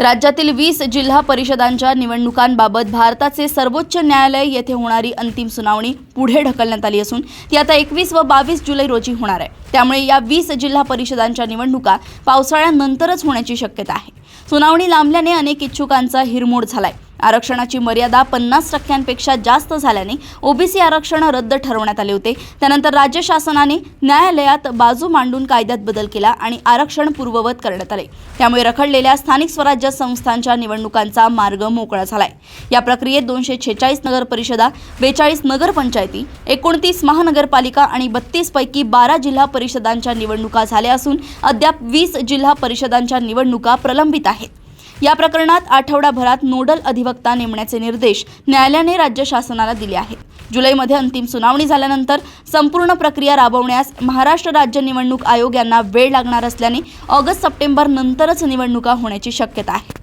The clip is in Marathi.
राज्यातील 20 जिल्हा परिषदांच्या निवडणुकांबाबत भारताचे सर्वोच्च न्यायालय येथे होणारी अंतिम सुनावणी पुढे ढकलण्यात आली असून ती आता 21 व 22 जुलै रोजी होणार आहे। त्यामुळे या 20 जिल्हा परिषदांच्या निवडणुका पावसाळ्यानंतरच होण्याची शक्यता आहे। सुनावणी लांबल्याने अनेक इच्छुकांचा हिरमोड झालाय। आरक्षणाची मर्यादा 50% जास्त झाल्याने ओबीसी आरक्षण रद्द ठरवण्यात आले होते। त्यानंतर राज्य शासनाने न्यायालयात बाजू मांडून कायद्यात बदल केला आणि आरक्षण पूर्ववत करण्यात आले। त्यामुळे रखडलेल्या स्थानिक स्वराज्य संस्थांच्या निवडणुकांचा मार्ग मोकळा झालाय। या प्रक्रियेत 246 नगर परिषदा, 42 नगरपंचायती, 29 महानगरपालिका आणि 32 पैकी 12 जिल्हा परिषदांच्या निवडणुका झाल्या असून अद्याप 20 जिल्हा परिषदांच्या निवडणुका प्रलंबित आहेत। या प्रकरणात आठवडाभरात नोडल अधिवक्ता नेमण्याचे निर्देश न्यायालयाने राज्य शासनाला दिले आहेत। जुलैमध्ये अंतिम सुनावणी झाल्यानंतर संपूर्ण प्रक्रिया राबवण्यास महाराष्ट्र राज्य निवडणूक आयोग यांना वेळ लागणार असल्याने ऑगस्ट-सप्टेंबर नंतरच निवडणुका होण्याची शक्यता आहे।